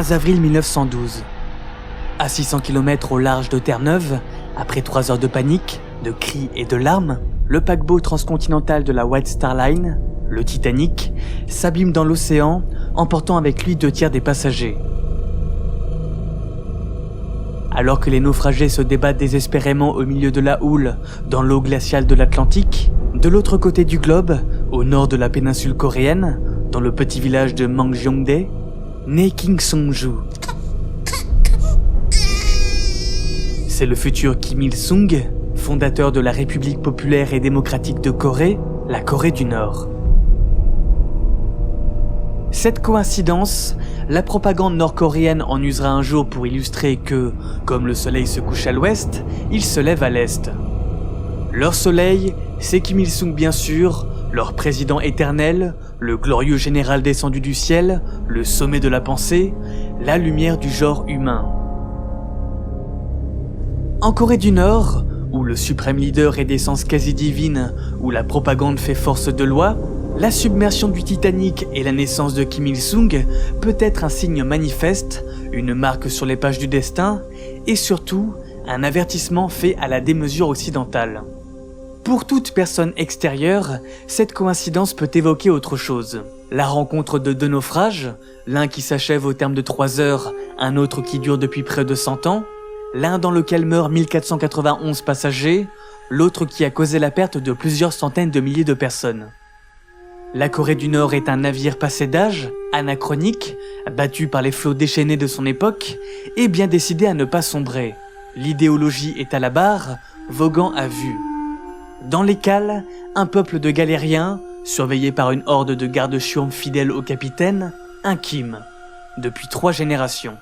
15 avril 1912. À 600 km au large de Terre-Neuve, après 3 heures de panique, de cris et de larmes, le paquebot transcontinental de la White Star Line, le Titanic, s'abîme dans l'océan, emportant avec lui 2 tiers des passagers. Alors que les naufragés se débattent désespérément au milieu de la houle dans l'eau glaciale de l'Atlantique, de l'autre côté du globe, au nord de la péninsule coréenne, dans le petit village de Manggyeongdae, naît Kim Sung-ju. C'est le futur Kim Il-sung, fondateur de la République populaire et démocratique de Corée, la Corée du Nord. Cette coïncidence, la propagande nord-coréenne en usera un jour pour illustrer que, comme le soleil se couche à l'ouest, il se lève à l'est. Leur soleil, c'est Kim Il-sung bien sûr, leur président éternel, le glorieux général descendu du ciel, le sommet de la pensée, la lumière du genre humain. En Corée du Nord, où le suprême leader est d'essence quasi divine, où la propagande fait force de loi, la submersion du Titanic et la naissance de Kim Il-sung peut être un signe manifeste, une marque sur les pages du destin, et surtout, un avertissement fait à la démesure occidentale. Pour toute personne extérieure, cette coïncidence peut évoquer autre chose. La rencontre de 2 naufrages, l'un qui s'achève au terme de 3 heures, un autre qui dure depuis près de 100 ans, l'un dans lequel meurent 1491 passagers, l'autre qui a causé la perte de plusieurs centaines de milliers de personnes. La Corée du Nord est un navire passé d'âge, anachronique, battu par les flots déchaînés de son époque, et bien décidé à ne pas sombrer. L'idéologie est à la barre, voguant à vue. Dans les cales, un peuple de galériens, surveillé par une horde de gardes-chiourmes fidèles au capitaine, un Kim, depuis 3 générations.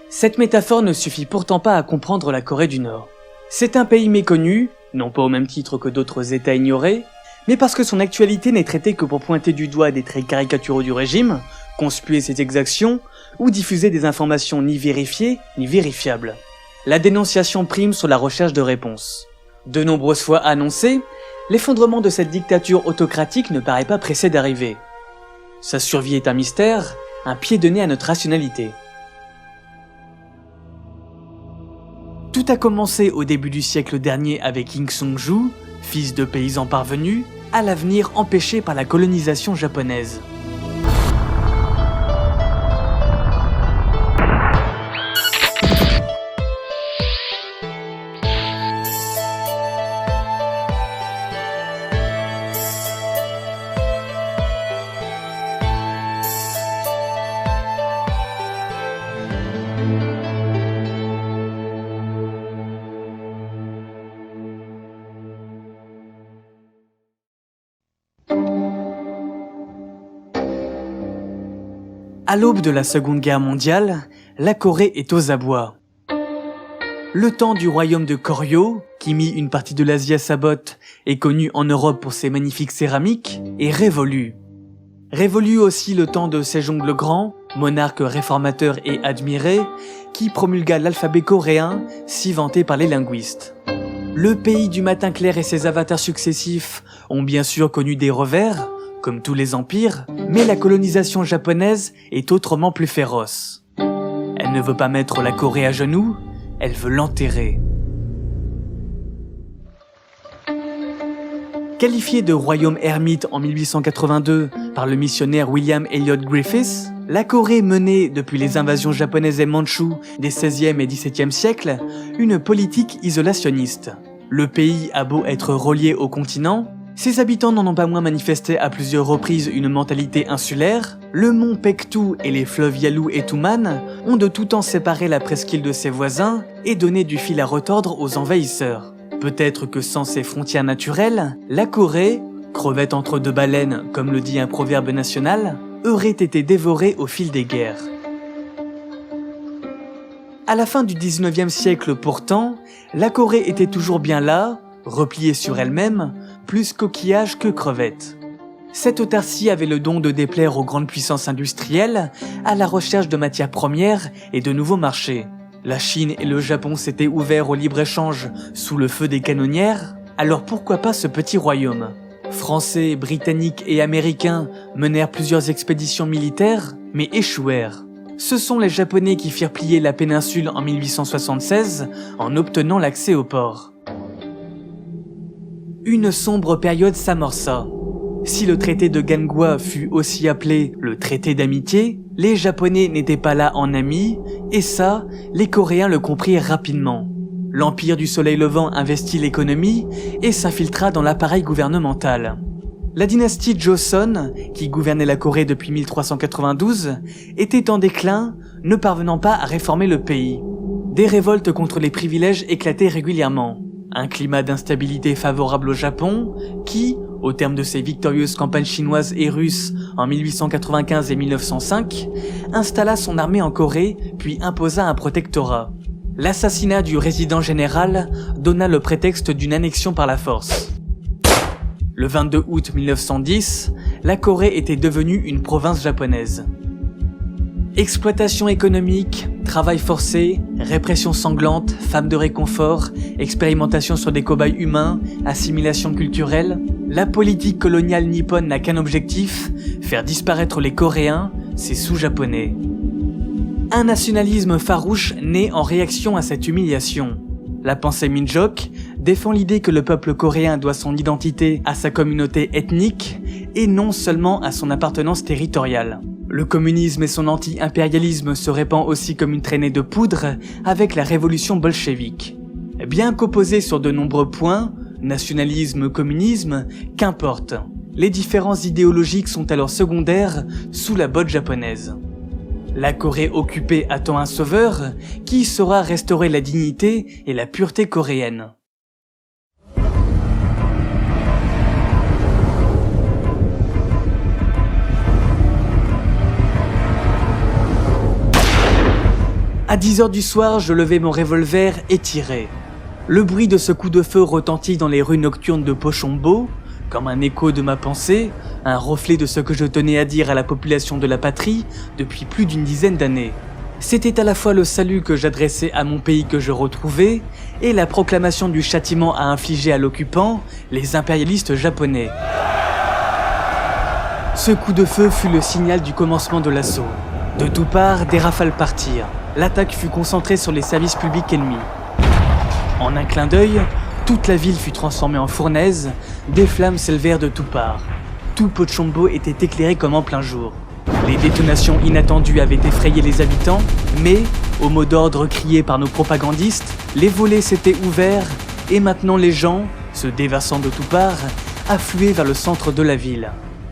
Cette métaphore ne suffit pourtant pas à comprendre la Corée du Nord. C'est un pays méconnu, non pas au même titre que d'autres États ignorés, mais parce que son actualité n'est traitée que pour pointer du doigt des traits caricaturaux du régime, conspuer ses exactions, ou diffuser des informations ni vérifiées ni vérifiables. La dénonciation prime sur la recherche de réponses. De nombreuses fois annoncé, l'effondrement de cette dictature autocratique ne paraît pas pressé d'arriver. Sa survie est un mystère, un pied de nez à notre rationalité. Tout a commencé au début du siècle dernier avec Kim Sung-ju, fils de paysans parvenus, à l'avenir empêché par la colonisation japonaise. À l'aube de la Seconde Guerre mondiale, la Corée est aux abois. Le temps du royaume de Koryo, qui mit une partie de l'Asie à sa botte et connu en Europe pour ses magnifiques céramiques, est révolu. Révolu aussi le temps de Sejong le Grand, monarque réformateur et admiré, qui promulgua l'alphabet coréen, si vanté par les linguistes. Le pays du matin clair et ses avatars successifs ont bien sûr connu des revers, comme tous les empires, mais la colonisation japonaise est autrement plus féroce. Elle ne veut pas mettre la Corée à genoux, elle veut l'enterrer. Qualifiée de royaume ermite en 1882 par le missionnaire William Elliot Griffiths, la Corée menait, depuis les invasions japonaises et mandchoues des XVIe et XVIIe siècles, une politique isolationniste. Le pays a beau être relié au continent, ses habitants n'en ont pas moins manifesté à plusieurs reprises une mentalité insulaire. Le mont Paektu et les fleuves Yalu et Tuman ont de tout temps séparé la presqu'île de ses voisins et donné du fil à retordre aux envahisseurs. Peut-être que sans ces frontières naturelles, la Corée, crevette entre 2 baleines comme le dit un proverbe national, aurait été dévorée au fil des guerres. À la fin du 19e siècle pourtant, la Corée était toujours bien là, repliée sur elle-même, plus coquillage que crevette. Cette autarcie avait le don de déplaire aux grandes puissances industrielles, à la recherche de matières premières et de nouveaux marchés. La Chine et le Japon s'étaient ouverts au libre-échange sous le feu des canonnières, alors pourquoi pas ce petit royaume ? Français, Britanniques et Américains menèrent plusieurs expéditions militaires, mais échouèrent. Ce sont les Japonais qui firent plier la péninsule en 1876 en obtenant l'accès au port. Une sombre période s'amorça. Si le traité de Ganghwa fut aussi appelé le traité d'amitié, les Japonais n'étaient pas là en amis, et ça, les Coréens le comprirent rapidement. L'Empire du Soleil Levant investit l'économie et s'infiltra dans l'appareil gouvernemental. La dynastie Joseon, qui gouvernait la Corée depuis 1392, était en déclin, ne parvenant pas à réformer le pays. Des révoltes contre les privilèges éclataient régulièrement. Un climat d'instabilité favorable au Japon, qui, au terme de ses victorieuses campagnes chinoises et russes en 1895 et 1905, installa son armée en Corée puis imposa un protectorat. L'assassinat du résident général donna le prétexte d'une annexion par la force. Le 22 août 1910, la Corée était devenue une province japonaise. Exploitation économique, travail forcé, répression sanglante, femmes de réconfort, expérimentation sur des cobayes humains, assimilation culturelle, la politique coloniale nippone n'a qu'un objectif, faire disparaître les Coréens, ces sous-japonais. Un nationalisme farouche naît en réaction à cette humiliation. La pensée Minjok défend l'idée que le peuple coréen doit son identité à sa communauté ethnique et non seulement à son appartenance territoriale. Le communisme et son anti-impérialisme se répand aussi comme une traînée de poudre avec la révolution bolchevique. Bien qu'opposés sur de nombreux points, nationalisme, communisme, qu'importe. Les différences idéologiques sont alors secondaires sous la botte japonaise. La Corée occupée attend un sauveur qui saura restaurer la dignité et la pureté coréenne. À 10h du soir, je levai mon revolver et tirai. Le bruit de ce coup de feu retentit dans les rues nocturnes de Pochombo, comme un écho de ma pensée, un reflet de ce que je tenais à dire à la population de la patrie depuis plus d'une dizaine d'années. C'était à la fois le salut que j'adressais à mon pays que je retrouvais, et la proclamation du châtiment à infliger à l'occupant, les impérialistes japonais. Ce coup de feu fut le signal du commencement de l'assaut. De toutes parts, des rafales partirent. L'attaque fut concentrée sur les services publics ennemis. En un clin d'œil, toute la ville fut transformée en fournaise, des flammes s'élevèrent de toutes parts. Tout Pochombo était éclairé comme en plein jour. Les détonations inattendues avaient effrayé les habitants, mais, au mot d'ordre crié par nos propagandistes, les volets s'étaient ouverts et maintenant les gens, se déversant de toutes parts, affluaient vers le centre de la ville.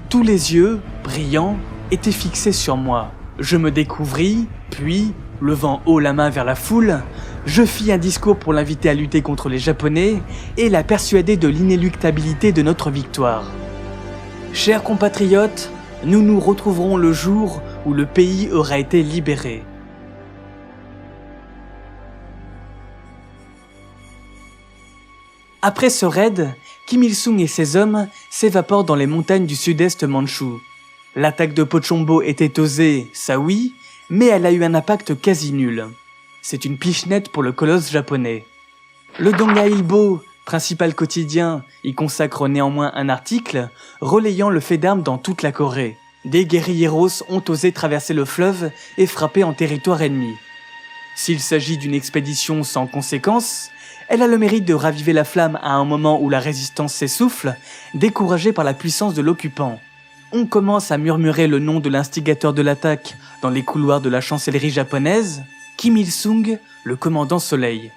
Tous les yeux, brillants, étaient fixés sur moi. Je me découvris, puis, levant haut la main vers la foule, je fis un discours pour l'inviter à lutter contre les Japonais et la persuader de l'inéluctabilité de notre victoire. Chers compatriotes, nous nous retrouverons le jour où le pays aura été libéré. Après ce raid, Kim Il-sung et ses hommes s'évaporent dans les montagnes du sud-est mandchou. L'attaque de Pochombo était osée, ça oui, mais elle a eu un impact quasi nul. C'est une pichenette pour le colosse japonais. Le Donghua Ilbo, principal quotidien, y consacre néanmoins un article relayant le fait d'armes dans toute la Corée. Des guérilleros ont osé traverser le fleuve et frapper en territoire ennemi. S'il s'agit d'une expédition sans conséquence, elle a le mérite de raviver la flamme à un moment où la résistance s'essouffle, découragée par la puissance de l'occupant. On commence à murmurer le nom de l'instigateur de l'attaque dans les couloirs de la chancellerie japonaise, Kim Il-sung, le commandant Soleil.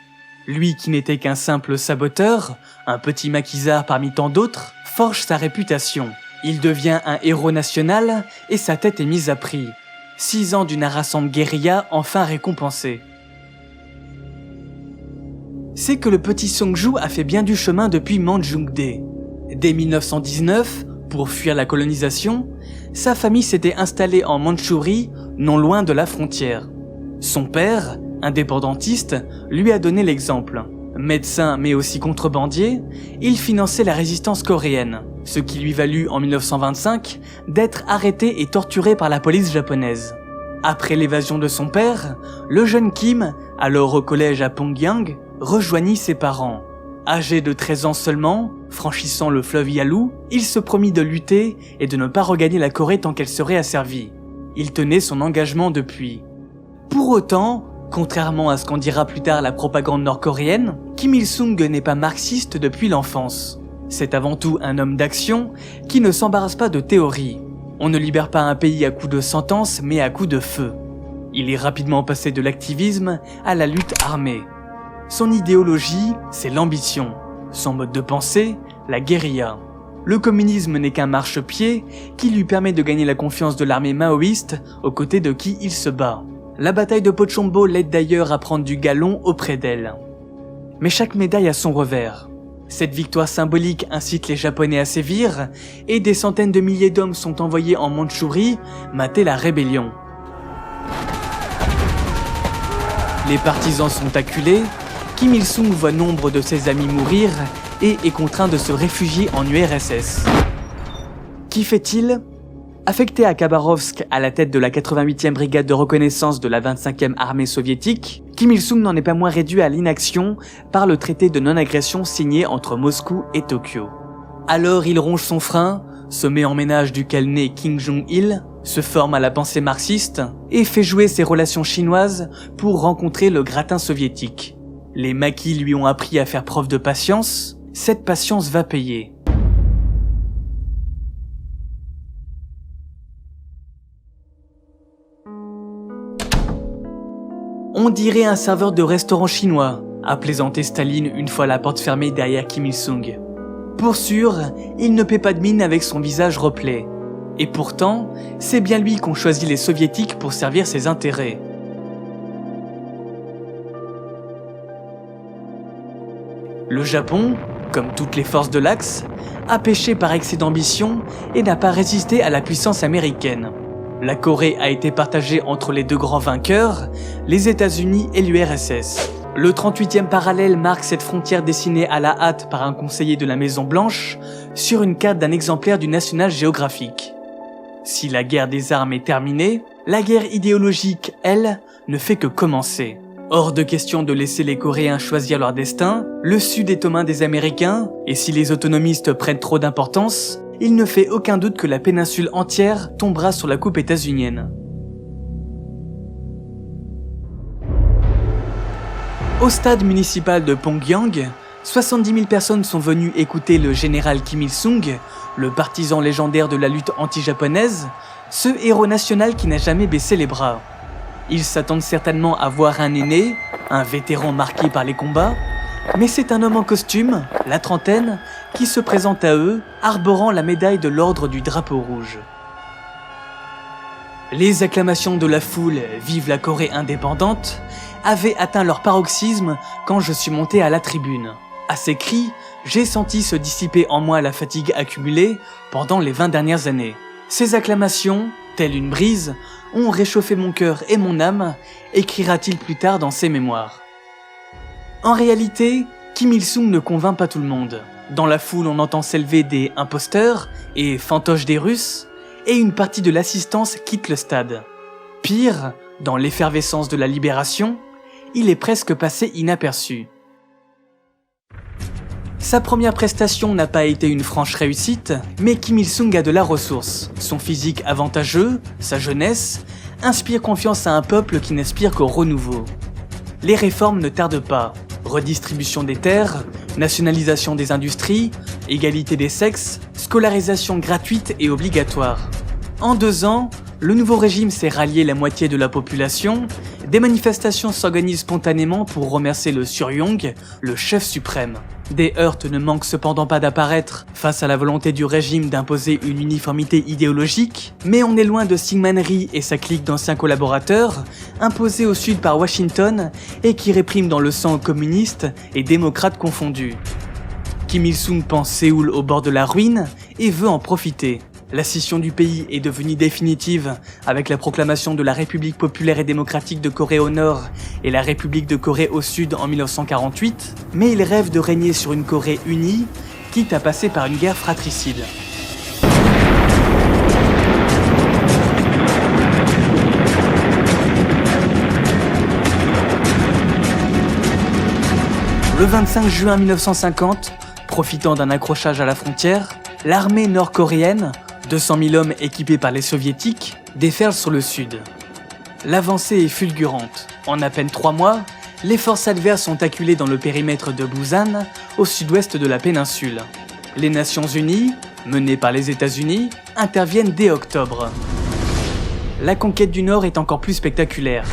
Lui qui n'était qu'un simple saboteur, un petit maquisard parmi tant d'autres, forge sa réputation. Il devient un héros national et sa tête est mise à prix. 6 ans d'une harassante guérilla enfin récompensée. C'est que le petit Songju a fait bien du chemin depuis Manjungde. Dès 1919, pour fuir la colonisation, sa famille s'était installée en Mandchourie, non loin de la frontière. Son père, indépendantiste, lui a donné l'exemple. Médecin mais aussi contrebandier, il finançait la résistance coréenne, ce qui lui valut en 1925 d'être arrêté et torturé par la police japonaise. Après l'évasion de son père, le jeune Kim, alors au collège à Pyongyang, rejoignit ses parents. Âgé de 13 ans seulement, franchissant le fleuve Yalu, il se promit de lutter et de ne pas regagner la Corée tant qu'elle serait asservie. il tenait son engagement depuis. Pour autant, contrairement à ce qu'en dira plus tard la propagande nord-coréenne, Kim Il-sung n'est pas marxiste depuis l'enfance. C'est avant tout un homme d'action qui ne s'embarrasse pas de théorie. On ne libère pas un pays à coups de sentence, mais à coups de feu. Il est rapidement passé de l'activisme à la lutte armée. Son idéologie, c'est l'ambition. Son mode de pensée, la guérilla. Le communisme n'est qu'un marchepied qui lui permet de gagner la confiance de l'armée maoïste aux côtés de qui il se bat. La bataille de Pochombo l'aide d'ailleurs à prendre du galon auprès d'elle. Mais chaque médaille a son revers. Cette victoire symbolique incite les Japonais à sévir et des centaines de milliers d'hommes sont envoyés en Mandchourie mater la rébellion. Les partisans sont acculés, Kim Il-sung voit nombre de ses amis mourir et est contraint de se réfugier en URSS. Qu'y fait-il ? Affecté à Khabarovsk à la tête de la 88e brigade de reconnaissance de la 25e armée soviétique, Kim Il-sung n'en est pas moins réduit à l'inaction par le traité de non-agression signé entre Moscou et Tokyo. Alors il ronge son frein, se met en ménage duquel naît Kim Jong-il, se forme à la pensée marxiste et fait jouer ses relations chinoises pour rencontrer le gratin soviétique. Les maquis lui ont appris à faire preuve de patience, cette patience va payer. On dirait un serveur de restaurant chinois, a plaisanté Staline une fois la porte fermée derrière Kim Il-sung. Pour sûr, il ne paie pas de mine avec son visage replé. Et pourtant, c'est bien lui qu'ont choisi les soviétiques pour servir ses intérêts. Le Japon, comme toutes les forces de l'Axe, a péché par excès d'ambition et n'a pas résisté à la puissance américaine. La Corée a été partagée entre les deux grands vainqueurs, les États-Unis et l'URSS. Le 38e parallèle marque cette frontière dessinée à la hâte par un conseiller de la Maison Blanche sur une carte d'un exemplaire du National Geographic. Si la guerre des armes est terminée, la guerre idéologique, elle, ne fait que commencer. Hors de question de laisser les Coréens choisir leur destin, le Sud est aux mains des Américains, et si les autonomistes prennent trop d'importance, il ne fait aucun doute que la péninsule entière tombera sur la coupe états-unienne. Au stade municipal de Pyongyang, 70 000 personnes sont venues écouter le général Kim Il-sung, le partisan légendaire de la lutte anti-japonaise, ce héros national qui n'a jamais baissé les bras. Ils s'attendent certainement à voir un aîné, un vétéran marqué par les combats, mais c'est un homme en costume, la trentaine, qui se présente à eux, arborant la médaille de l'ordre du drapeau rouge. Les acclamations de la foule « Vive la Corée indépendante » avaient atteint leur paroxysme quand je suis monté à la tribune. À ces cris, j'ai senti se dissiper en moi la fatigue accumulée pendant les 20 dernières années. Ces acclamations, telle une brise, ont réchauffé mon cœur et mon âme, écrira-t-il plus tard dans ses mémoires. En réalité, Kim Il-sung ne convainc pas tout le monde. Dans la foule, on entend s'élever des imposteurs et fantoches des Russes, et une partie de l'assistance quitte le stade. Pire, dans l'effervescence de la libération, il est presque passé inaperçu. Sa première prestation n'a pas été une franche réussite, mais Kim Il-sung a de la ressource. Son physique avantageux, sa jeunesse, inspire confiance à un peuple qui n'aspire qu'au renouveau. Les réformes ne tardent pas. Redistribution des terres, nationalisation des industries, égalité des sexes, scolarisation gratuite et obligatoire. En 2 ans, le nouveau régime s'est rallié la moitié de la population, des manifestations s'organisent spontanément pour remercier le Suryong, le chef suprême. Des heurts ne manquent cependant pas d'apparaître face à la volonté du régime d'imposer une uniformité idéologique, mais on est loin de Syngman Rhee et sa clique d'anciens collaborateurs, imposés au sud par Washington et qui répriment dans le sang communistes et démocrates confondus. Kim Il-sung pense Séoul au bord de la ruine et veut en profiter. La scission du pays est devenue définitive avec la proclamation de la République populaire et démocratique de Corée au nord et la République de Corée au sud en 1948, mais il rêve de régner sur une Corée unie, quitte à passer par une guerre fratricide. Le 25 juin 1950, profitant d'un accrochage à la frontière, l'armée nord-coréenne, 200 000 hommes équipés par les soviétiques, déferle sur le sud. L'avancée est fulgurante. En à peine 3 mois, les forces adverses sont acculées dans le périmètre de Busan, au sud-ouest de la péninsule. Les Nations Unies, menées par les États-Unis, interviennent dès octobre. La conquête du Nord est encore plus spectaculaire.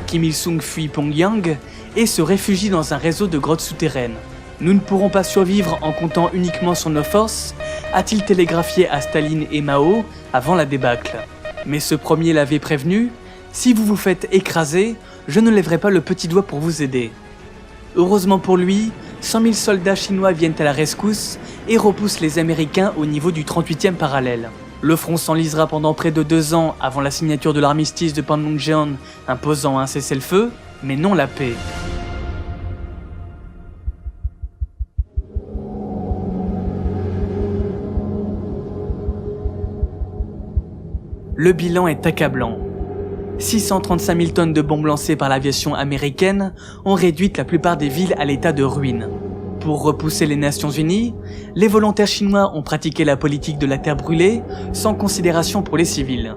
Kim Il-sung fuit Pyongyang et se réfugie dans un réseau de grottes souterraines. Nous ne pourrons pas survivre en comptant uniquement sur nos forces, a-t-il télégraphié à Staline et Mao avant la débâcle. Mais ce premier l'avait prévenu, si vous vous faites écraser, je ne lèverai pas le petit doigt pour vous aider. Heureusement pour lui, 100 000 soldats chinois viennent à la rescousse et repoussent les Américains au niveau du 38e parallèle. Le front s'enlisera pendant près de 2 ans avant la signature de l'armistice de Panmunjom imposant un cessez-le-feu, mais non la paix. Le bilan est accablant. 635 000 tonnes de bombes lancées par l'aviation américaine ont réduit la plupart des villes à l'état de ruine. Pour repousser les Nations Unies, les volontaires chinois ont pratiqué la politique de la terre brûlée sans considération pour les civils.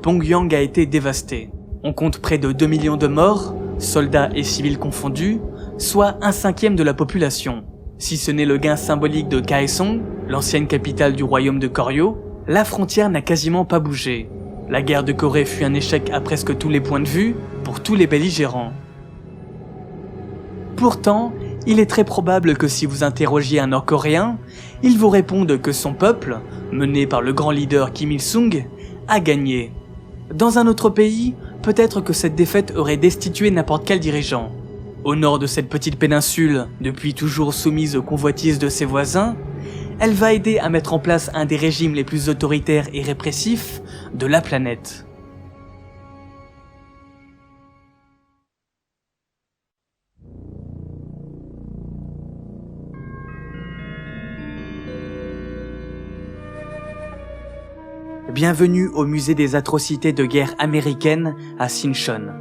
Pyongyang a été dévasté. On compte près de 2 millions de morts, soldats et civils confondus, soit 1/5 de la population. Si ce n'est le gain symbolique de Kaesong, l'ancienne capitale du royaume de Koryo, la frontière n'a quasiment pas bougé. La guerre de Corée fut un échec à presque tous les points de vue, pour tous les belligérants. Pourtant, il est très probable que si vous interrogiez un Nord-Coréen, il vous réponde que son peuple, mené par le grand leader Kim Il-sung, a gagné. Dans un autre pays, peut-être que cette défaite aurait destitué n'importe quel dirigeant. Au nord de cette petite péninsule, depuis toujours soumise aux convoitises de ses voisins, elle va aider à mettre en place un des régimes les plus autoritaires et répressifs de la planète. Bienvenue au musée des atrocités de guerre américaines à Sinchon.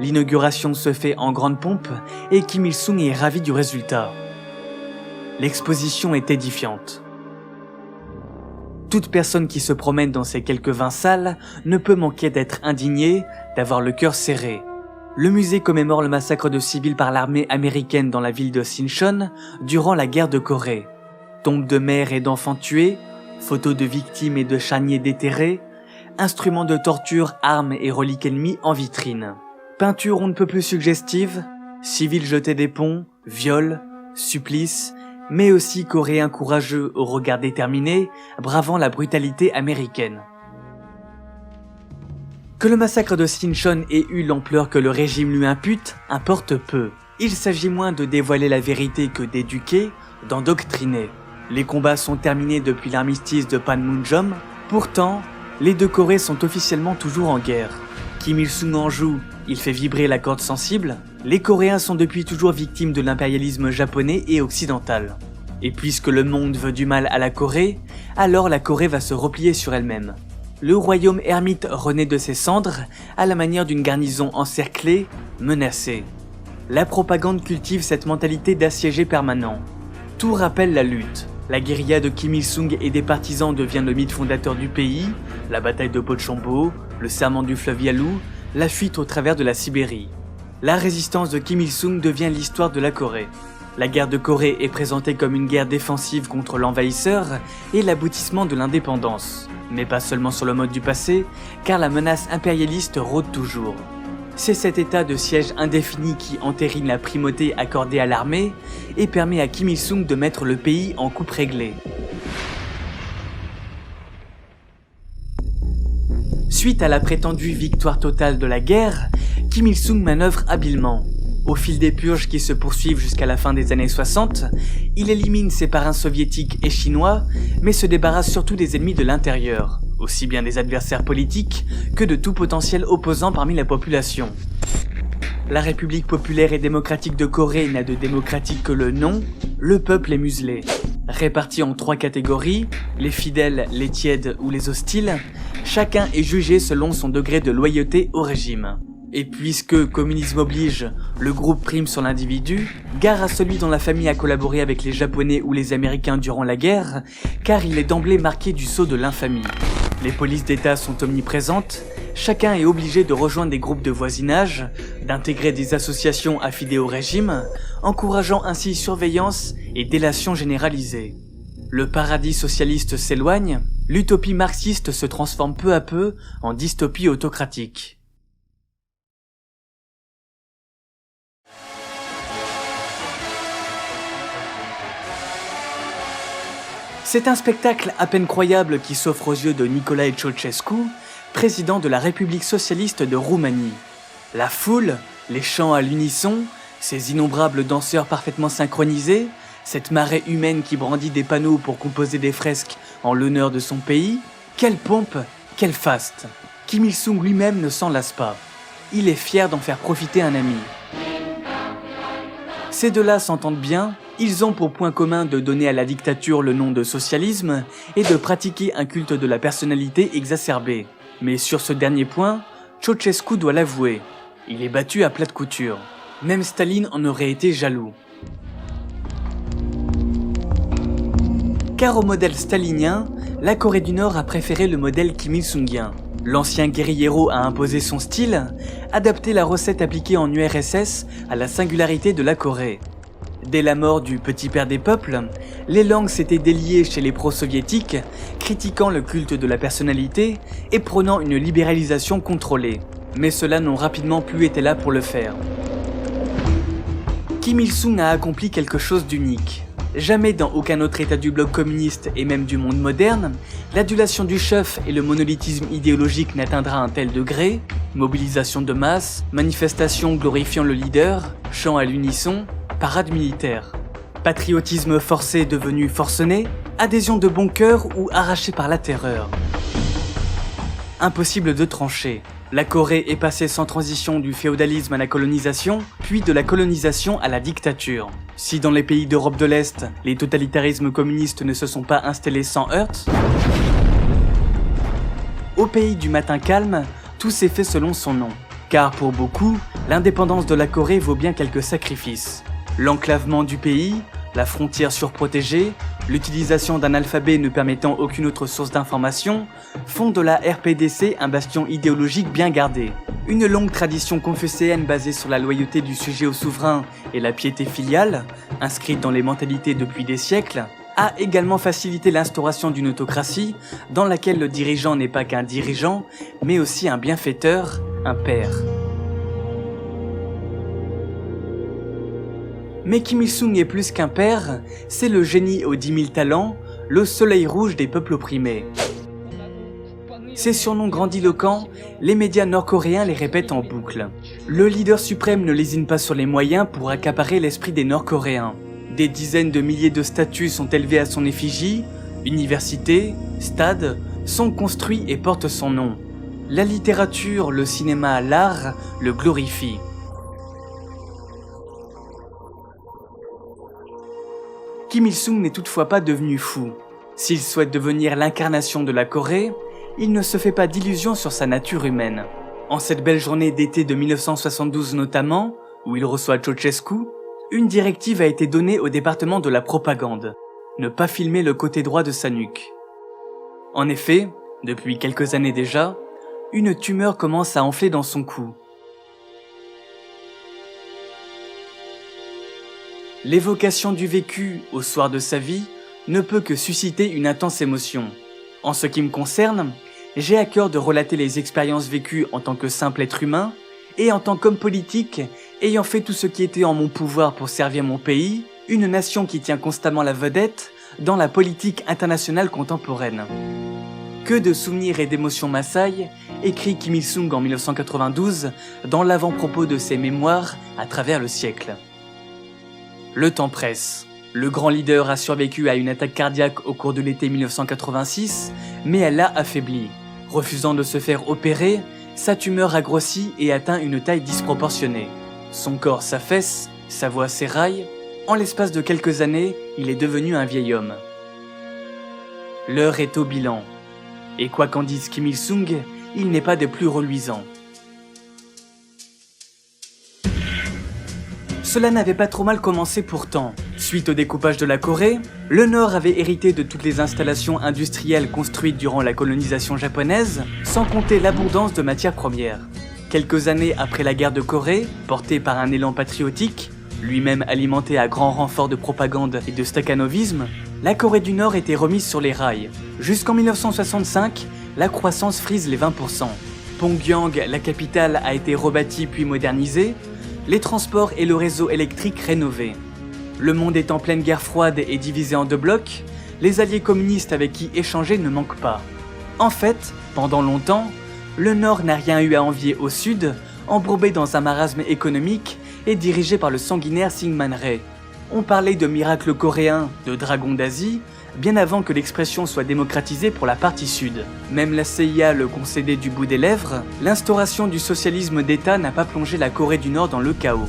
L'inauguration se fait en grande pompe et Kim Il-sung est ravi du résultat. L'exposition est édifiante. Toute personne qui se promène dans ces quelques 20 salles ne peut manquer d'être indignée, d'avoir le cœur serré. Le musée commémore le massacre de civils par l'armée américaine dans la ville de Sinchon durant la guerre de Corée. Tombes de mères et d'enfants tués, photos de victimes et de charniers déterrés, instruments de torture, armes et reliques ennemies en vitrine. Peintures on ne peut plus suggestives, civils jetés des ponts, viols, supplices, mais aussi Coréens courageux au regard déterminé, bravant la brutalité américaine. Que le massacre de Sinchon ait eu l'ampleur que le régime lui impute importe peu. Il s'agit moins de dévoiler la vérité que d'éduquer, d'endoctriner. Les combats sont terminés depuis l'armistice de Panmunjom, pourtant, les deux Corées sont officiellement toujours en guerre. Kim Il-sung en joue, il fait vibrer la corde sensible. Les Coréens sont depuis toujours victimes de l'impérialisme japonais et occidental. Et puisque le monde veut du mal à la Corée, alors la Corée va se replier sur elle-même. Le royaume ermite renaît de ses cendres à la manière d'une garnison encerclée, menacée. La propagande cultive cette mentalité d'assiégé permanent. Tout rappelle la lutte. La guérilla de Kim Il-sung et des partisans devient le mythe fondateur du pays, la bataille de Pochombo, le serment du fleuve Yalu, la fuite au travers de la Sibérie. La résistance de Kim Il-sung devient l'histoire de la Corée. La guerre de Corée est présentée comme une guerre défensive contre l'envahisseur et l'aboutissement de l'indépendance. Mais pas seulement sur le mode du passé, car la menace impérialiste rôde toujours. C'est cet état de siège indéfini qui entérine la primauté accordée à l'armée et permet à Kim Il-sung de mettre le pays en coupe réglée. Suite à la prétendue victoire totale de la guerre, Kim Il-sung manœuvre habilement. Au fil des purges qui se poursuivent jusqu'à la fin des années 60, il élimine ses parrains soviétiques et chinois, mais se débarrasse surtout des ennemis de l'intérieur, aussi bien des adversaires politiques que de tout potentiel opposant parmi la population. La République populaire et démocratique de Corée n'a de démocratique que le nom, le peuple est muselé. Répartis en 3 catégories, les fidèles, les tièdes ou les hostiles, chacun est jugé selon son degré de loyauté au régime. Et puisque, communisme oblige, le groupe prime sur l'individu, gare à celui dont la famille a collaboré avec les Japonais ou les Américains durant la guerre, car il est d'emblée marqué du sceau de l'infamie. Les polices d'État sont omniprésentes, chacun est obligé de rejoindre des groupes de voisinage, d'intégrer des associations affidées au régime, encourageant ainsi surveillance et délation généralisée. Le paradis socialiste s'éloigne, l'utopie marxiste se transforme peu à peu en dystopie autocratique. C'est un spectacle à peine croyable qui s'offre aux yeux de Nicolae Ceausescu, président de la République socialiste de Roumanie. La foule, les chants à l'unisson, ces innombrables danseurs parfaitement synchronisés, cette marée humaine qui brandit des panneaux pour composer des fresques en l'honneur de son pays, quelle pompe, quelle faste. Kim Il-sung lui-même ne s'en lasse pas. Il est fier d'en faire profiter un ami. Ces deux-là s'entendent bien, ils ont pour point commun de donner à la dictature le nom de socialisme et de pratiquer un culte de la personnalité exacerbé. Mais sur ce dernier point, Ceausescu doit l'avouer, il est battu à plate couture. Même Staline en aurait été jaloux. Car au modèle stalinien, la Corée du Nord a préféré le modèle Kim Il-sungien. L'ancien guérillero a imposé son style, adapté la recette appliquée en URSS à la singularité de la Corée. Dès la mort du petit père des peuples, les langues s'étaient déliées chez les pro-soviétiques, critiquant le culte de la personnalité et prônant une libéralisation contrôlée. Mais ceux-là n'ont rapidement plus été là pour le faire. Kim Il-sung a accompli quelque chose d'unique. Jamais dans aucun autre état du bloc communiste et même du monde moderne, l'adulation du chef et le monolithisme idéologique n'atteindra un tel degré, mobilisation de masse, manifestations glorifiant le leader, chants à l'unisson, parade militaire. Patriotisme forcé devenu forcené, adhésion de bon cœur ou arraché par la terreur. Impossible de trancher. La Corée est passée sans transition du féodalisme à la colonisation, puis de la colonisation à la dictature. Si dans les pays d'Europe de l'Est, les totalitarismes communistes ne se sont pas installés sans heurts, au pays du matin calme, tout s'est fait selon son nom. Car pour beaucoup, l'indépendance de la Corée vaut bien quelques sacrifices. L'enclavement du pays, la frontière surprotégée, l'utilisation d'un alphabet ne permettant aucune autre source d'information font de la RPDC un bastion idéologique bien gardé. Une longue tradition confucéenne basée sur la loyauté du sujet au souverain et la piété filiale, inscrite dans les mentalités depuis des siècles, a également facilité l'instauration d'une autocratie dans laquelle le dirigeant n'est pas qu'un dirigeant, mais aussi un bienfaiteur, un père. Mais Kim Il-sung est plus qu'un père, c'est le génie aux 10 000 talents, le soleil rouge des peuples opprimés. Ces surnoms grandiloquents, les médias nord-coréens les répètent en boucle. Le leader suprême ne lésine pas sur les moyens pour accaparer l'esprit des Nord-Coréens. Des dizaines de milliers de statues sont élevées à son effigie, universités, stades sont construits et portent son nom. La littérature, le cinéma, l'art le glorifient. Kim Il-sung n'est toutefois pas devenu fou. S'il souhaite devenir l'incarnation de la Corée, il ne se fait pas d'illusions sur sa nature humaine. En cette belle journée d'été de 1972 notamment, où il reçoit Ceausescu, une directive a été donnée au département de la propagande, ne pas filmer le côté droit de sa nuque. En effet, depuis quelques années déjà, une tumeur commence à enfler dans son cou. L'évocation du vécu au soir de sa vie ne peut que susciter une intense émotion. En ce qui me concerne, j'ai à cœur de relater les expériences vécues en tant que simple être humain et en tant qu'homme politique ayant fait tout ce qui était en mon pouvoir pour servir mon pays, une nation qui tient constamment la vedette dans la politique internationale contemporaine. Que de souvenirs et d'émotions m'assaillent, écrit Kim Il-sung en 1992 dans l'avant-propos de ses mémoires à travers le siècle. Le temps presse. Le grand leader a survécu à une attaque cardiaque au cours de l'été 1986, mais elle l'a affaibli. Refusant de se faire opérer, sa tumeur a grossi et atteint une taille disproportionnée. Son corps s'affaisse, sa voix s'éraille. En l'espace de quelques années, il est devenu un vieil homme. L'heure est au bilan. Et quoi qu'en dise Kim Il-sung, il n'est pas des plus reluisants. Cela n'avait pas trop mal commencé pourtant. Suite au découpage de la Corée, le Nord avait hérité de toutes les installations industrielles construites durant la colonisation japonaise, sans compter l'abondance de matières premières. Quelques années après la guerre de Corée, portée par un élan patriotique, lui-même alimenté à grand renfort de propagande et de stakhanovisme, la Corée du Nord était remise sur les rails. Jusqu'en 1965, la croissance frise les 20%. Pyongyang, la capitale, a été rebâtie puis modernisée, les transports et le réseau électrique rénovés. Le monde est en pleine guerre froide et divisé en 2 blocs, les alliés communistes avec qui échanger ne manquent pas. En fait, pendant longtemps, le Nord n'a rien eu à envier au Sud, embourbé dans un marasme économique et dirigé par le sanguinaire Syngman Rhee. On parlait de miracle coréen, de dragon d'Asie, bien avant que l'expression soit démocratisée pour la partie sud. Même la CIA le concédait du bout des lèvres, l'instauration du socialisme d'État n'a pas plongé la Corée du Nord dans le chaos.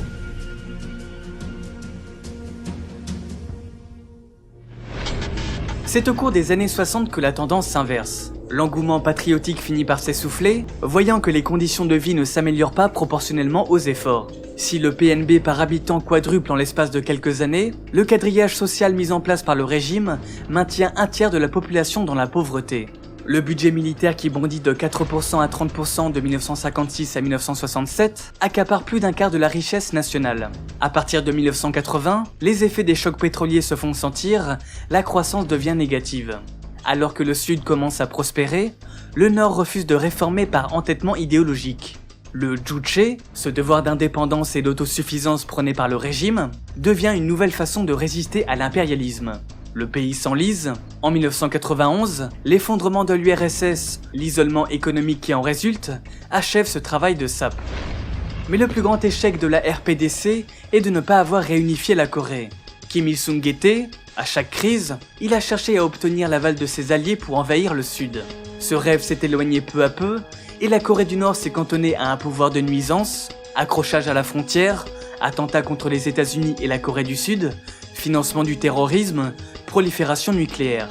C'est au cours des années 60 que la tendance s'inverse. L'engouement patriotique finit par s'essouffler, voyant que les conditions de vie ne s'améliorent pas proportionnellement aux efforts. Si le PNB par habitant quadruple en l'espace de quelques années, le quadrillage social mis en place par le régime maintient un tiers de la population dans la pauvreté. Le budget militaire qui bondit de 4% à 30% de 1956 à 1967 accapare plus d'un quart de la richesse nationale. À partir de 1980, les effets des chocs pétroliers se font sentir, la croissance devient négative. Alors que le Sud commence à prospérer, le Nord refuse de réformer par entêtement idéologique. Le Juche, ce devoir d'indépendance et d'autosuffisance prôné par le régime, devient une nouvelle façon de résister à l'impérialisme. Le pays s'enlise. En 1991, l'effondrement de l'URSS, l'isolement économique qui en résulte, achève ce travail de sape. Mais le plus grand échec de la RPDC est de ne pas avoir réunifié la Corée. Kim Il-sung était, à chaque crise, il a cherché à obtenir l'aval de ses alliés pour envahir le Sud. Ce rêve s'est éloigné peu à peu, et la Corée du Nord s'est cantonnée à un pouvoir de nuisance, accrochage à la frontière, attentats contre les États-Unis et la Corée du Sud, financement du terrorisme, prolifération nucléaire.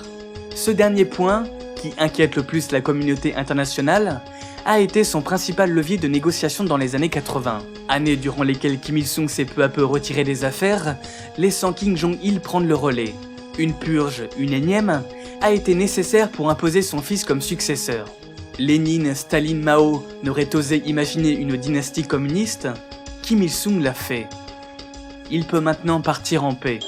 Ce dernier point, qui inquiète le plus la communauté internationale, a été son principal levier de négociation dans les années 80, années durant lesquelles Kim Il-sung s'est peu à peu retiré des affaires, laissant Kim Jong-il prendre le relais. Une purge, une énième, a été nécessaire pour imposer son fils comme successeur. Lénine, Staline, Mao n'auraient osé imaginer une dynastie communiste, Kim Il-sung l'a fait. Il peut maintenant partir en paix.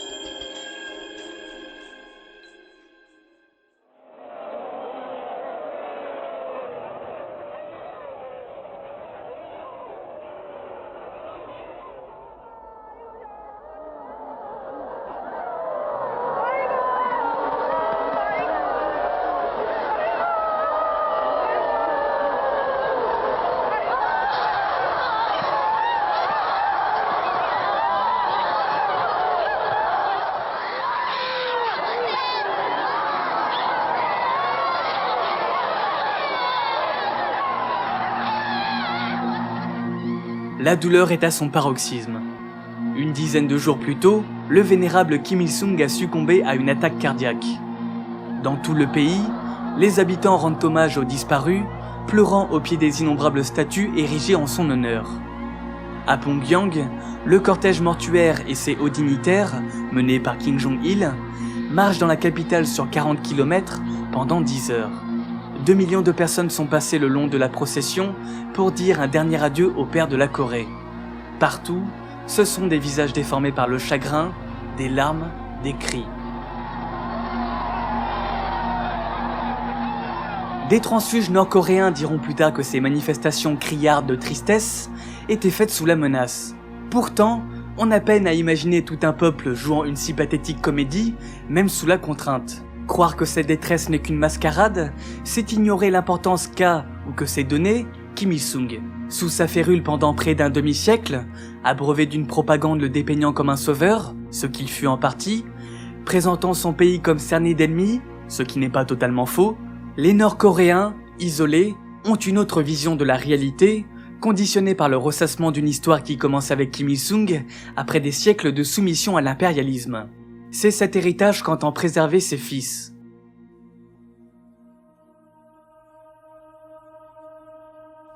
La douleur est à son paroxysme. Une dizaine de jours plus tôt, le vénérable Kim Il-sung a succombé à une attaque cardiaque. Dans tout le pays, les habitants rendent hommage aux disparus, pleurant au pied des innombrables statues érigées en son honneur. À Pyongyang, le cortège mortuaire et ses hauts dignitaires, menés par Kim Jong-il, marchent dans la capitale sur 40 km pendant 10 heures. 2 millions de personnes sont passées le long de la procession pour dire un dernier adieu au père de la Corée. Partout, ce sont des visages déformés par le chagrin, des larmes, des cris. Des transfuges nord-coréens diront plus tard que ces manifestations criardes de tristesse étaient faites sous la menace. Pourtant, on a peine à imaginer tout un peuple jouant une si pathétique comédie, même sous la contrainte. Croire que cette détresse n'est qu'une mascarade, c'est ignorer l'importance qu'a, ou que s'est donnée, Kim Il-sung. Sous sa férule pendant près d'un demi-siècle, abreuvé d'une propagande le dépeignant comme un sauveur, ce qu'il fut en partie, présentant son pays comme cerné d'ennemis, ce qui n'est pas totalement faux, les Nord-Coréens, isolés, ont une autre vision de la réalité, conditionnée par le ressassement d'une histoire qui commence avec Kim Il-sung après des siècles de soumission à l'impérialisme. C'est cet héritage qu'entend préserver ses fils.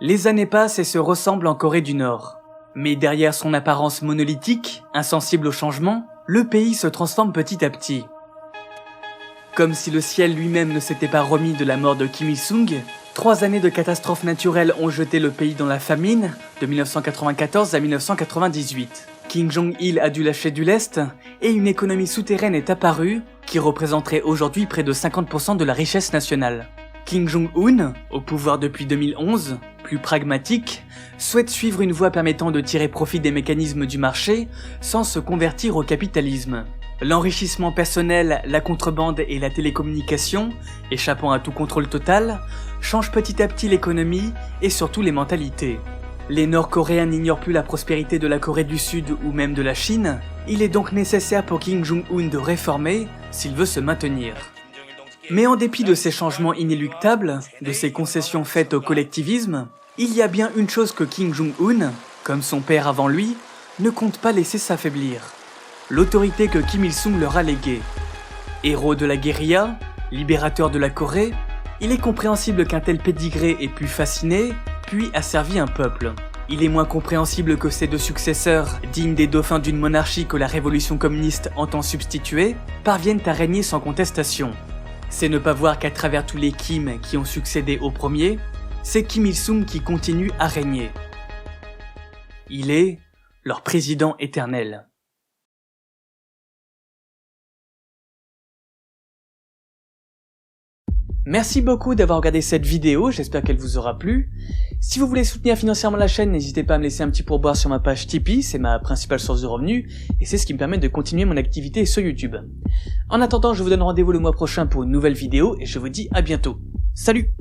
Les années passent et se ressemblent en Corée du Nord. Mais derrière son apparence monolithique, insensible au changement, le pays se transforme petit à petit. Comme si le ciel lui-même ne s'était pas remis de la mort de Kim Il-sung, 3 années de catastrophes naturelles ont jeté le pays dans la famine, de 1994 à 1998. Kim Jong-il a dû lâcher du lest, et une économie souterraine est apparue, qui représenterait aujourd'hui près de 50% de la richesse nationale. Kim Jong-un, au pouvoir depuis 2011, plus pragmatique, souhaite suivre une voie permettant de tirer profit des mécanismes du marché sans se convertir au capitalisme. L'enrichissement personnel, la contrebande et la télécommunication, échappant à tout contrôle total, changent petit à petit l'économie et surtout les mentalités. Les Nord-Coréens n'ignorent plus la prospérité de la Corée du Sud ou même de la Chine, il est donc nécessaire pour Kim Jong-un de réformer s'il veut se maintenir. Mais en dépit de ces changements inéluctables, de ces concessions faites au collectivisme, il y a bien une chose que Kim Jong-un, comme son père avant lui, ne compte pas laisser s'affaiblir. L'autorité que Kim Il-sung leur a léguée. Héros de la guérilla, libérateur de la Corée, il est compréhensible qu'un tel pédigré ait pu fasciner, puis asservi un peuple. Il est moins compréhensible que ses 2 successeurs, dignes des dauphins d'une monarchie que la révolution communiste entend substituer, parviennent à régner sans contestation. C'est ne pas voir qu'à travers tous les Kim qui ont succédé au premier, c'est Kim Il-sung qui continue à régner. Il est leur président éternel. Merci beaucoup d'avoir regardé cette vidéo, j'espère qu'elle vous aura plu. Si vous voulez soutenir financièrement la chaîne, n'hésitez pas à me laisser un petit pourboire sur ma page Tipeee, c'est ma principale source de revenus, et c'est ce qui me permet de continuer mon activité sur YouTube. En attendant, je vous donne rendez-vous le mois prochain pour une nouvelle vidéo, et je vous dis à bientôt. Salut!